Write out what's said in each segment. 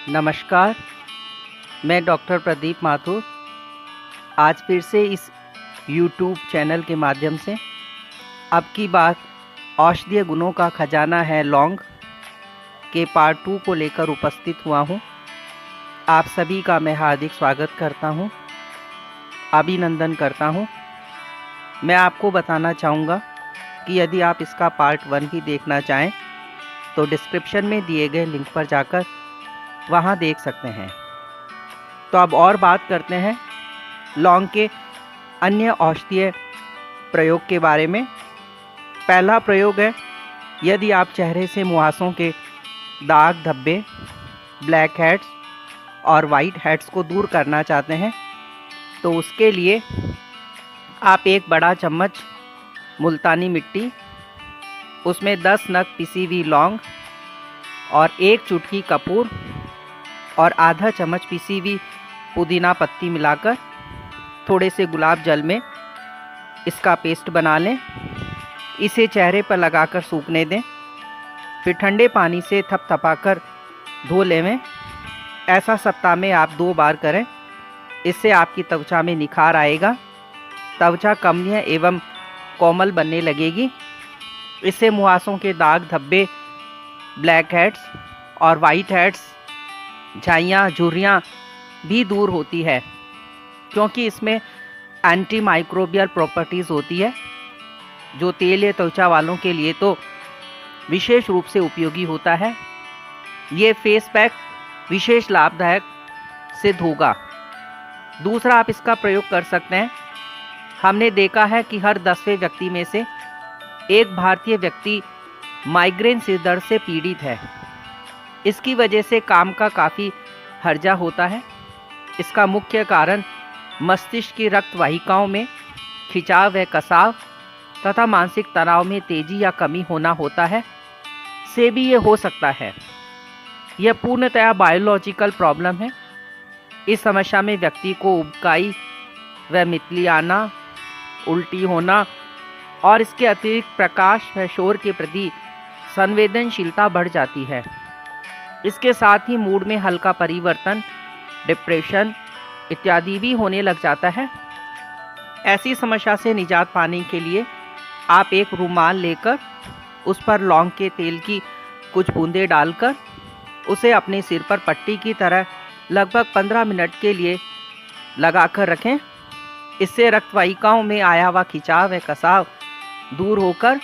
नमस्कार, मैं डॉक्टर प्रदीप माथुर आज फिर से इस यूट्यूब चैनल के माध्यम से अब की बात औषधीय गुणों का खजाना है लौंग के पार्ट 2 को लेकर उपस्थित हुआ हूँ। आप सभी का मैं हार्दिक स्वागत करता हूँ, अभिनंदन करता हूँ। मैं आपको बताना चाहूँगा कि यदि आप इसका पार्ट 1 भी देखना चाहें तो डिस्क्रिप्शन में दिए गए लिंक पर जाकर वहाँ देख सकते हैं। तो अब और बात करते हैं लौंग के अन्य औषधीय प्रयोग के बारे में। पहला प्रयोग है, यदि आप चेहरे से मुहासों के दाग धब्बे, ब्लैक हेड्स और वाइट हेड्स को दूर करना चाहते हैं तो उसके लिए आप एक बड़ा चम्मच मुल्तानी मिट्टी, उसमें 10 नग पिसी हुई लौंग और 1 चुटकी कपूर और आधा चम्मच पिसी हुई पुदीना पत्ती मिलाकर थोड़े से गुलाब जल में इसका पेस्ट बना लें। इसे चेहरे पर लगाकर सूखने दें, फिर ठंडे पानी से थपथपाकर धो लें। ऐसा सप्ताह में आप 2 बार करें। इससे आपकी त्वचा में निखार आएगा, त्वचा कमनीय एवं कोमल बनने लगेगी। इससे मुहासों के दाग धब्बे, ब्लैक हेड्स और वाइट हेड्स, झाइयाँ, झुर्रियाँ भी दूर होती है, क्योंकि इसमें एंटी माइक्रोबियल प्रॉपर्टीज़ होती है जो तेलीय त्वचा वालों के लिए तो विशेष रूप से उपयोगी होता है। ये फेस पैक विशेष लाभदायक सिद्ध होगा। दूसरा, आप इसका प्रयोग कर सकते हैं। हमने देखा है कि हर 10वें व्यक्ति में से एक भारतीय व्यक्ति माइग्रेन सिर दर्द से पीड़ित है। इसकी वजह से काम का काफ़ी हर्जा होता है। इसका मुख्य कारण मस्तिष्क की रक्त वाहिकाओं में खिंचाव व कसाव तथा मानसिक तनाव में तेजी या कमी होना होता है से भी ये हो सकता है। यह पूर्णतया बायोलॉजिकल प्रॉब्लम है। इस समस्या में व्यक्ति को उबकाई व मितली आना, उल्टी होना और इसके अतिरिक्त प्रकाश व शोर के प्रति संवेदनशीलता बढ़ जाती है। इसके साथ ही मूड में हल्का परिवर्तन, डिप्रेशन इत्यादि भी होने लग जाता है। ऐसी समस्या से निजात पाने के लिए आप एक रुमाल लेकर उस पर लौंग के तेल की कुछ बूंदें डालकर उसे अपने सिर पर पट्टी की तरह लगभग 15 मिनट के लिए लगाकर रखें। इससे रक्त वाहिकाओं में आया हुआ खिंचाव व कसाव दूर होकर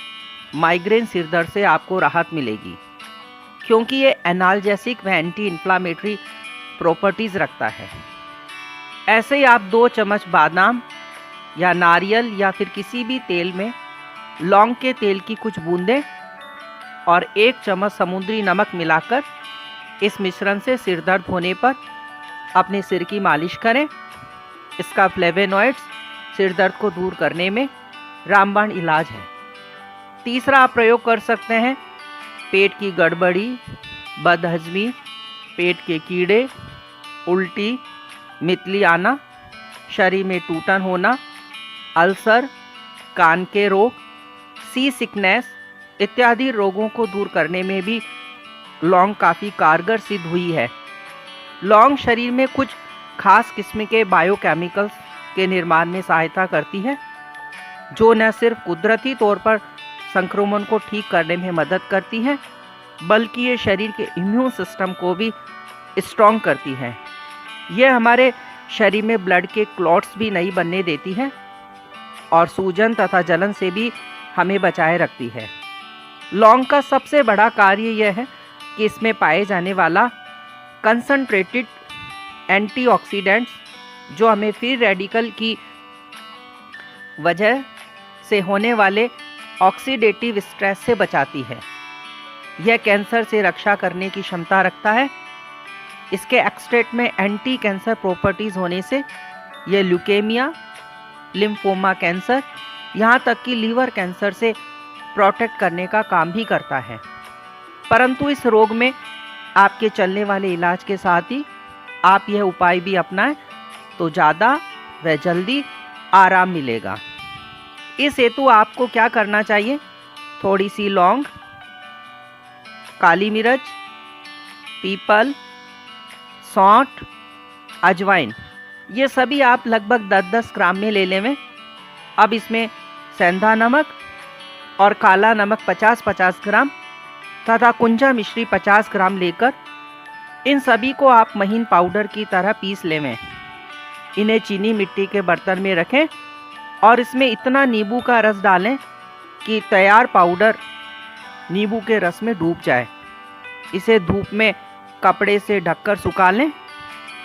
माइग्रेन सिर दर्द से आपको राहत मिलेगी, क्योंकि ये एनाल्जेसिक व एंटी इन्फ्लामेटरी प्रॉपर्टीज़ रखता है। ऐसे ही आप 2 चम्मच बादाम या नारियल या फिर किसी भी तेल में लौंग के तेल की कुछ बूंदें और 1 चम्मच समुद्री नमक मिलाकर इस मिश्रण से सिर दर्द होने पर अपने सिर की मालिश करें। इसका फ्लेवोनॉइड्स सिर दर्द को दूर करने में रामबाण इलाज है। तीसरा, आप प्रयोग कर सकते हैं पेट की गड़बड़ी, बदहजमी, पेट के कीड़े, उल्टी, मितली आना, शरीर में टूटन होना, अल्सर, कान के रोग, सी सिकनेस इत्यादि रोगों को दूर करने में भी लौंग काफ़ी कारगर सिद्ध हुई है। लौंग शरीर में कुछ खास किस्म के बायोकेमिकल्स के निर्माण में सहायता करती है, जो न सिर्फ कुदरती तौर पर संक्रमण को ठीक करने में मदद करती है, बल्कि ये शरीर के इम्यून सिस्टम को भी स्ट्रॉन्ग करती है। यह हमारे शरीर में ब्लड के क्लॉट्स भी नहीं बनने देती है और सूजन तथा जलन से भी हमें बचाए रखती है। लौंग का सबसे बड़ा कार्य यह है कि इसमें पाए जाने वाला कंसंट्रेटेड एंटीऑक्सीडेंट्स, जो हमें फ्री रेडिकल की वजह से होने वाले ऑक्सीडेटिव स्ट्रेस से बचाती है। यह कैंसर से रक्षा करने की क्षमता रखता है। इसके एक्सट्रैक्ट में एंटी कैंसर प्रॉपर्टीज़ होने से यह ल्यूकेमिया, लिम्फोमा कैंसर, यहाँ तक कि लीवर कैंसर से प्रोटेक्ट करने का काम भी करता है। परंतु इस रोग में आपके चलने वाले इलाज के साथ ही आप यह उपाय भी अपनाएं तो ज़्यादा व जल्दी आराम मिलेगा। इस हेतु आपको क्या करना चाहिए? थोड़ी सी लौंग, काली मिर्च, पीपल, सौंठ, अजवाइन, ये सभी आप लगभग 10-10 ग्राम में ले लें। अब इसमें सेंधा नमक और काला नमक 50-50 ग्राम तथा कुंजा मिश्री 50 ग्राम लेकर इन सभी को आप महीन पाउडर की तरह पीस लें। इन्हें चीनी मिट्टी के बर्तन में रखें और इसमें इतना नींबू का रस डालें कि तैयार पाउडर नींबू के रस में डूब जाए। इसे धूप में कपड़े से ढककर सुखा लें।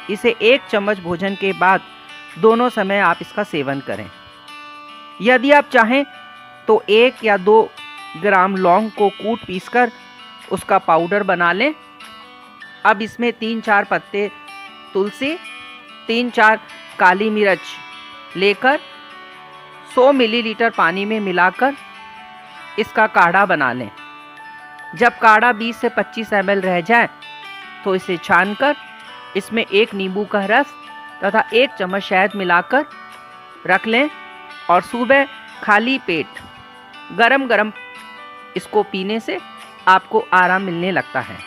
इसे 1 चम्मच भोजन के बाद दोनों समय आप इसका सेवन करें। यदि आप चाहें तो 1 या 2 ग्राम लौंग को कूट पीसकर उसका पाउडर बना लें। अब इसमें 3-4 पत्ते तुलसी, 3-4 काली मिर्च लेकर 100 मिलीलीटर पानी में मिलाकर इसका काढ़ा बना लें। जब काढ़ा 20 से 25 ml रह जाए तो इसे छानकर इसमें 1 नींबू का रस तथा 1 चम्मच शहद मिलाकर रख लें और सुबह खाली पेट गरम गरम इसको पीने से आपको आराम मिलने लगता है।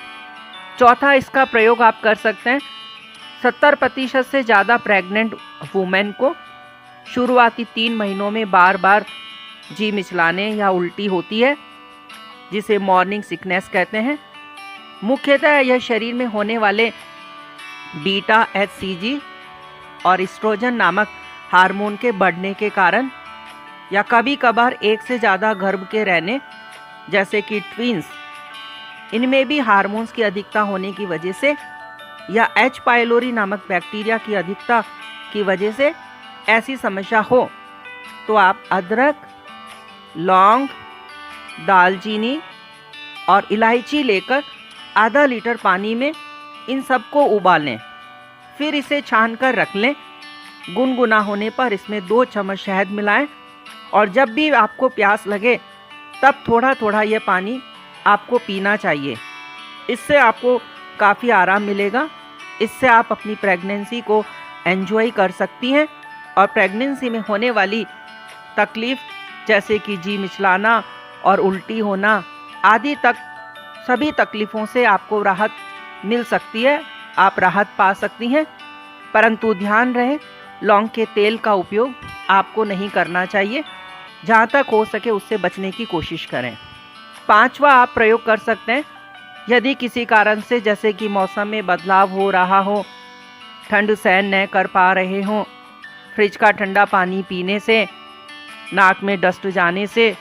चौथा, इसका प्रयोग आप कर सकते हैं 70% से ज़्यादा प्रेग्नेंट वुमेन को शुरुआती 3 महीनों में बार बार जी मिचलाने या उल्टी होती है, जिसे मॉर्निंग सिकनेस कहते हैं। मुख्यतः यह शरीर में होने वाले बीटा HCG और एस्ट्रोजन नामक हार्मोन के बढ़ने के कारण या कभी कभार एक से ज़्यादा गर्भ के रहने जैसे कि ट्विंस, इनमें भी हार्मोन्स की अधिकता होने की वजह से या H. पाइलोरी नामक बैक्टीरिया की अधिकता की वजह से ऐसी समस्या हो तो आप अदरक, लौंग, दालचीनी और इलायची लेकर आधा लीटर पानी में इन सबको उबालें। फिर इसे छान कर रख लें। गुनगुना होने पर इसमें 2 चम्मच शहद मिलाएं और जब भी आपको प्यास लगे तब थोड़ा थोड़ा यह पानी आपको पीना चाहिए। इससे आपको काफ़ी आराम मिलेगा। इससे आप अपनी प्रेगनेंसी को एंजॉय कर सकती हैं और प्रेगनेंसी में होने वाली तकलीफ़ जैसे कि जी मिचलाना और उल्टी होना आदि तक सभी तकलीफ़ों से आपको राहत मिल सकती है, आप राहत पा सकती हैं। परंतु ध्यान रहे, लौंग के तेल का उपयोग आपको नहीं करना चाहिए। जहाँ तक हो सके उससे बचने की कोशिश करें। 5वां आप प्रयोग कर सकते हैं यदि किसी कारण से जैसे कि मौसम में बदलाव हो रहा हो, ठंड सहन न कर पा रहे हों, फ्रिज का ठंडा पानी पीने से, नाक में डस्ट जाने से,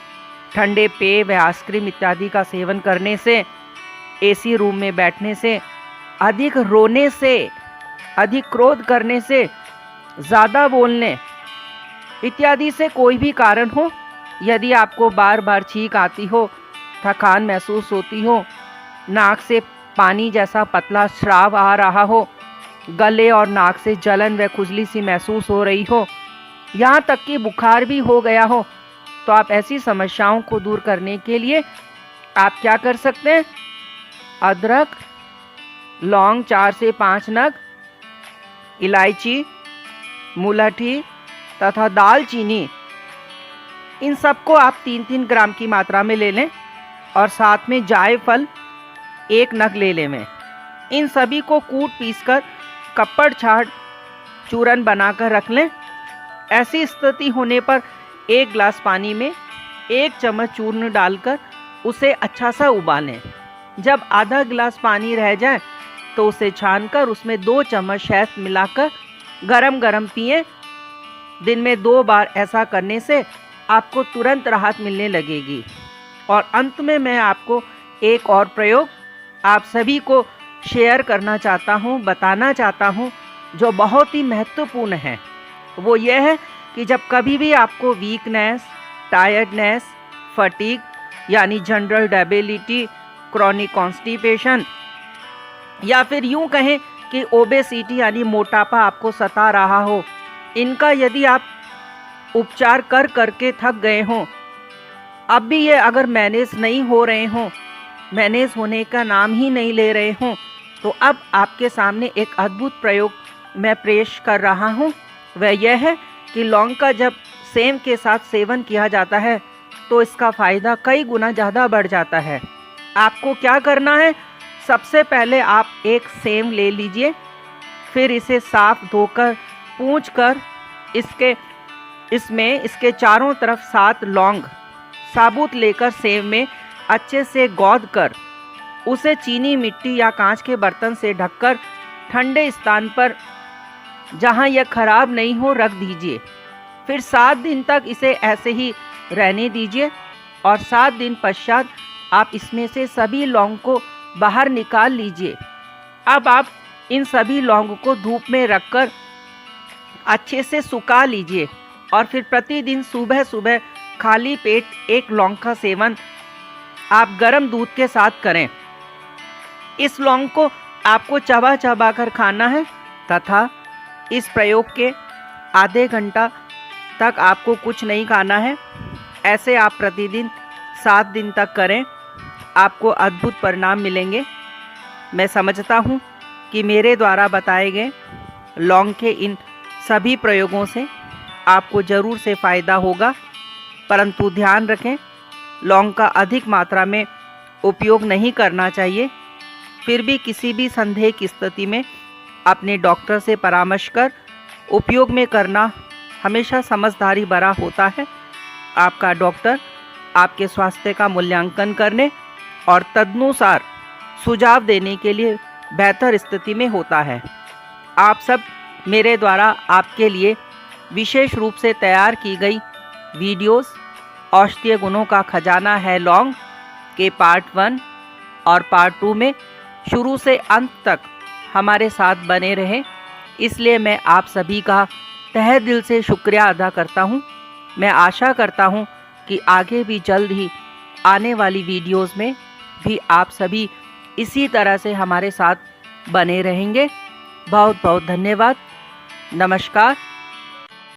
ठंडे पेय व आइसक्रीम इत्यादि का सेवन करने से, एसी रूम में बैठने से, अधिक रोने से, अधिक क्रोध करने से, ज़्यादा बोलने इत्यादि से कोई भी कारण हो, यदि आपको बार बार छींक आती हो, थकान महसूस होती हो, नाक से पानी जैसा पतला स्राव आ रहा हो, गले और नाक से जलन व खुजली सी महसूस हो रही हो, यहाँ तक कि बुखार भी हो गया हो, तो आप ऐसी समस्याओं को दूर करने के लिए आप क्या कर सकते हैं? अदरक, लौंग 4 से 5 नग, इलायची, मुलठी तथा दालचीनी, इन सबको आप 3-3 ग्राम की मात्रा में ले लें और साथ में जायफल 1 नग ले लें। इन सभी को कूट पीसकर कपड़ छाट चूरन बनाकर रख लें। ऐसी स्थिति होने पर 1 गिलास पानी में 1 चम्मच चूर्ण डालकर उसे अच्छा सा उबालें। जब आधा गिलास पानी रह जाए तो उसे छानकर उसमें 2 चम्मच शहद मिलाकर गरम गरम पिएं। दिन में 2 बार ऐसा करने से आपको तुरंत राहत मिलने लगेगी। और अंत में मैं आपको एक और प्रयोग आप सभी को शेयर करना चाहता हूँ, बताना चाहता हूँ, जो बहुत ही महत्वपूर्ण है। वो ये है कि जब कभी भी आपको वीकनेस, टायर्डनेस, फटीग यानी जनरल डेबिलिटी, क्रॉनिक कॉन्स्टिपेशन या फिर यूं कहें कि ओबेसिटी यानी मोटापा आपको सता रहा हो, इनका यदि आप उपचार कर करके थक गए हों, अब भी ये अगर मैनेज नहीं हो रहे हों, मैनेज होने का नाम ही नहीं ले रहे हों, तो अब आपके सामने एक अद्भुत प्रयोग मैं पेश कर रहा हूँ। वह यह है कि लौंग का जब सेम के साथ सेवन किया जाता है तो इसका फ़ायदा कई गुना ज़्यादा बढ़ जाता है। आपको क्या करना है? सबसे पहले आप एक सेम ले लीजिए फिर इसे साफ धोकर पूंछकर इसके चारों तरफ 7 लौंग साबुत लेकर सेव में अच्छे से गौंद कर उसे चीनी मिट्टी या कांच के बर्तन से ढककर ठंडे स्थान पर जहां यह खराब नहीं हो रख दीजिए। फिर 7 दिन तक इसे ऐसे ही रहने दीजिए और 7 दिन पश्चात आप इसमें से सभी लौंग को बाहर निकाल लीजिए। अब आप इन सभी लौंग को धूप में रखकर अच्छे से सुखा लीजिए और फिर प्रतिदिन सुबह सुबह खाली पेट 1 लौंग का सेवन आप गर्म दूध के साथ करें। इस लौंग को आपको चबा चबा कर खाना है तथा इस प्रयोग के आधे घंटा तक आपको कुछ नहीं खाना है। ऐसे आप प्रतिदिन 7 दिन तक करें, आपको अद्भुत परिणाम मिलेंगे। मैं समझता हूँ कि मेरे द्वारा बताए गए लौंग के इन सभी प्रयोगों से आपको ज़रूर से फ़ायदा होगा, परंतु ध्यान रखें लौंग का अधिक मात्रा में उपयोग नहीं करना चाहिए। फिर भी किसी भी संदेह की स्थिति में अपने डॉक्टर से परामर्श कर उपयोग में करना हमेशा समझदारी भरा होता है। आपका डॉक्टर आपके स्वास्थ्य का मूल्यांकन करने और तदनुसार सुझाव देने के लिए बेहतर स्थिति में होता है। आप सब मेरे द्वारा आपके लिए विशेष रूप से तैयार की गई वीडियोस औषधीय गुणों का खजाना है लौंग के पार्ट 1 और पार्ट 2 में शुरू से अंत तक हमारे साथ बने रहें, इसलिए मैं आप सभी का तहे दिल से शुक्रिया अदा करता हूं। मैं आशा करता हूं कि आगे भी जल्द ही आने वाली वीडियोस में भी आप सभी इसी तरह से हमारे साथ बने रहेंगे। बहुत बहुत धन्यवाद। नमस्कार।